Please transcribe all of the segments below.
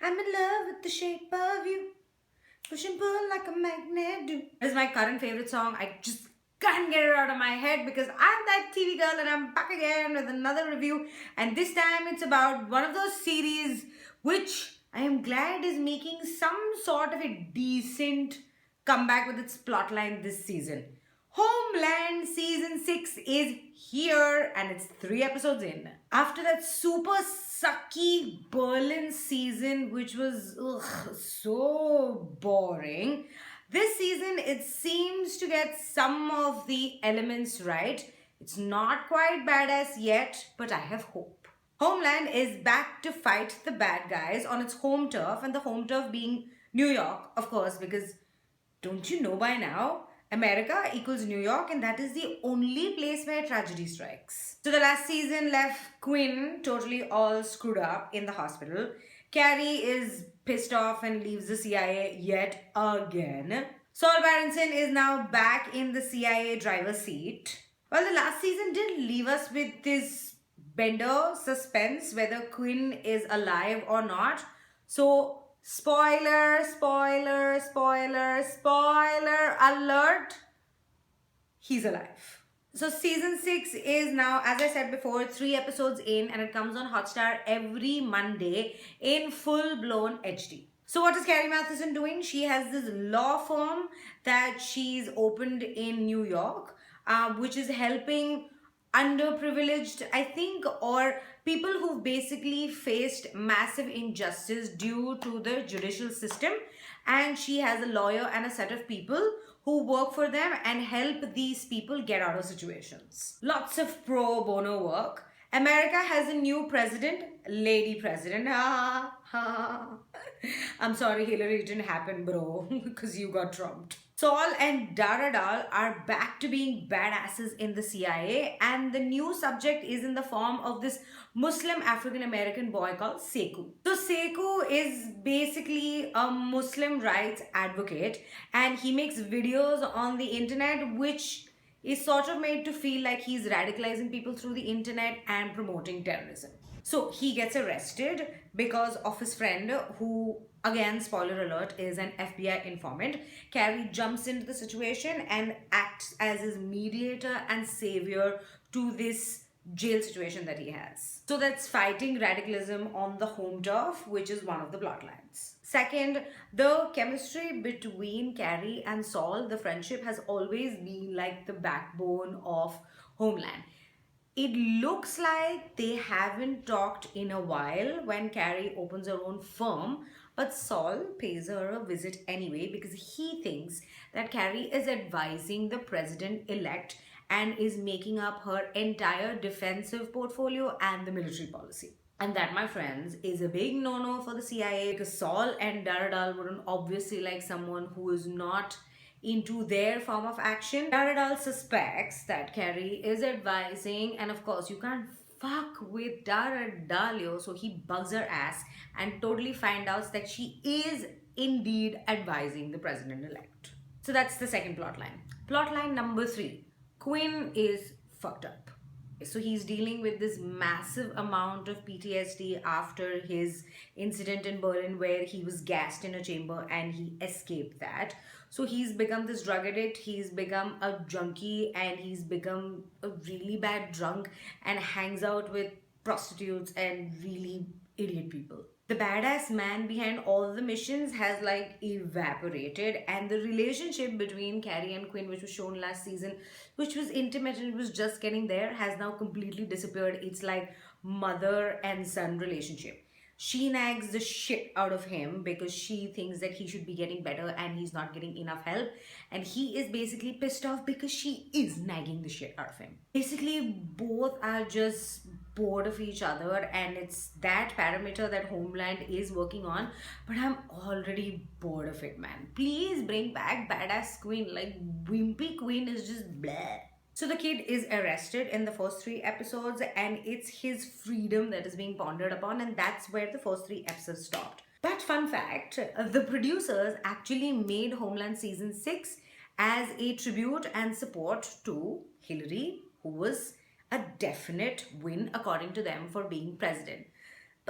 I'm in love with the shape of you. Push and pull like a magnet do. It is my current favorite song. I just can't get it out of my head because I'm that TV girl and I'm back again with another review. And this time it's about one of those series which I am glad is making some sort of a decent comeback with its plotline this season. Homeland season 6 is here and it's 3 episodes in. After that super sucky Berlin season, which was so boring, this season it seems to get some of the elements right. It's not quite badass yet, but I have hope. Homeland is back to fight the bad guys on its home turf, and the home turf being New York, of course, because don't you know by now? America equals New York, and that is the only place where tragedy strikes. So the last season left Quinn totally all screwed up in the hospital. Carrie is pissed off and leaves the CIA yet again. Saul Berenson is now back in the CIA driver's seat. Well, the last season did leave us with this bender suspense whether Quinn is alive or not. So spoiler, spoiler, spoiler, spoiler alert, he's alive. So season 6 is now, as I said before, 3 episodes in, and it comes on Hotstar every Monday in full-blown HD. So what is Carrie Matheson doing? She has this law firm that she's opened in New York, which is helping underprivileged, I think, or people who've basically faced massive injustice due to the judicial system. And she has a lawyer and a set of people who work for them and help these people get out of situations. Lots of pro bono work. America has a new president, lady president. I'm sorry, Hillary, it didn't happen, bro, because you got trumped. Saul and Dara Dal are back to being badasses in the CIA, and the new subject is in the form of this Muslim African American boy called Sekou. So Sekou is basically a Muslim rights advocate, and he makes videos on the internet which is sort of made to feel like he's radicalizing people through the internet and promoting terrorism. So he gets arrested because of his friend who, again, spoiler alert, is an FBI informant. Carrie jumps into the situation and acts as his mediator and savior to this jail situation that he has. So that's fighting radicalism on the home turf, which is one of the plot lines. Second, the chemistry between Carrie and Saul, the friendship, has always been like the backbone of Homeland. It looks like they haven't talked in a while when Carrie opens her own firm, but Saul pays her a visit anyway because he thinks that Carrie is advising the president-elect and is making up her entire defensive portfolio and the military policy. And that, my friends, is a big no-no for the CIA because Saul and Daradal wouldn't obviously like someone who is not into their form of action. Daradal suspects that Carrie is advising, and of course you can't fuck with Daradalio, so he bugs her ass and totally finds out that she is indeed advising the president-elect. So that's the second plotline. Plotline number 3. Quinn is fucked up. So he's dealing with this massive amount of PTSD after his incident in Berlin where he was gassed in a chamber and he escaped that. So he's become this drug addict, he's become a junkie, and he's become a really bad drunk and hangs out with prostitutes and really idiot people. The badass man behind all the missions has like evaporated, and the relationship between Carrie and Quinn, which was shown last season, which was intimate and it was just getting there, has now completely disappeared. It's like mother and son relationship. She nags the shit out of him because she thinks that he should be getting better and he's not getting enough help. And he is basically pissed off because she is nagging the shit out of him. Basically, both are just bored of each other, and it's that parameter that Homeland is working on. But I'm already bored of it, man. Please bring back badass Queen. Like, wimpy Queen is just bleh. So the kid is arrested in the first 3 episodes, and it's his freedom that is being pondered upon, and that's where the first 3 episodes stopped. But fun fact, the producers actually made Homeland season 6 as a tribute and support to Hillary, who was a definite win according to them for being president.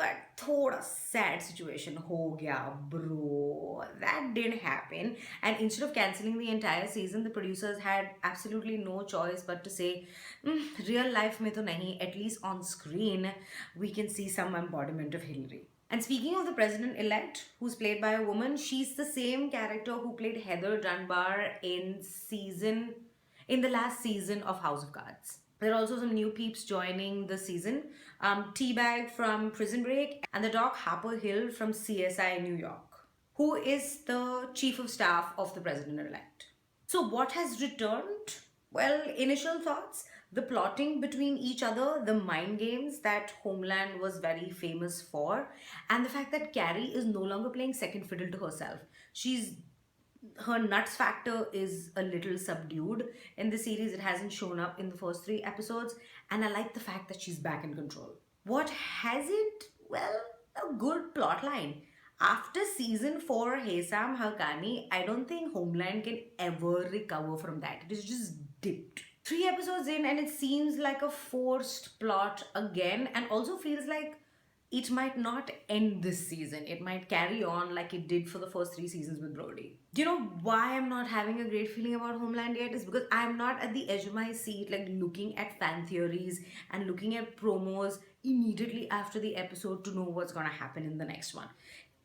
but thoda sad situation ho gaya, bro. That didn't happen. And instead of canceling the entire season, the producers had absolutely no choice but to say, real life mein to nahi, at least on screen, we can see some embodiment of Hillary. And speaking of the president elect, who's played by a woman, she's the same character who played Heather Dunbar in the last season of House of Cards. There are also some new peeps joining the season. Teabag from Prison Break and the doc Harper Hill from CSI New York, who is the chief of staff of the president-elect. So what has returned? Well, initial thoughts, the plotting between each other, the mind games that Homeland was very famous for, and the fact that Carrie is no longer playing second fiddle to herself. Her nuts factor is a little subdued in the series. It hasn't shown up in the first 3 episodes, and I like the fact that she's back in control. What has it? Well, a good plot line. After season 4, Hesam Haqqani, I don't think Homeland can ever recover from that. It is just dipped. 3 episodes in, and it seems like a forced plot again, and also feels like it might not end this season. It might carry on like it did for the first 3 seasons with Brody. Do you know why I'm not having a great feeling about Homeland yet? Is because I'm not at the edge of my seat, like looking at fan theories and looking at promos immediately after the episode to know what's gonna happen in the next one.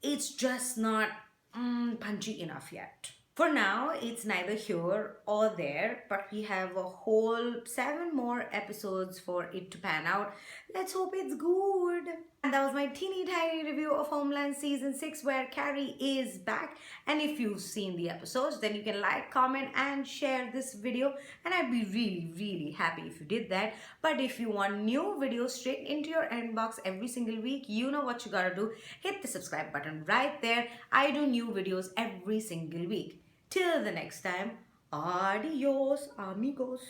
It's just not punchy enough yet. For now, it's neither here or there, but we have a whole 7 more episodes for it to pan out. Let's hope it's good. And that was my teeny tiny review of Homeland Season 6, where Carrie is back. And if you've seen the episodes, then you can like, comment, and share this video. And I'd be really, really happy if you did that. But if you want new videos straight into your inbox every single week, you know what you gotta do. Hit the subscribe button right there. I do new videos every single week. Till the next time, adios, amigos.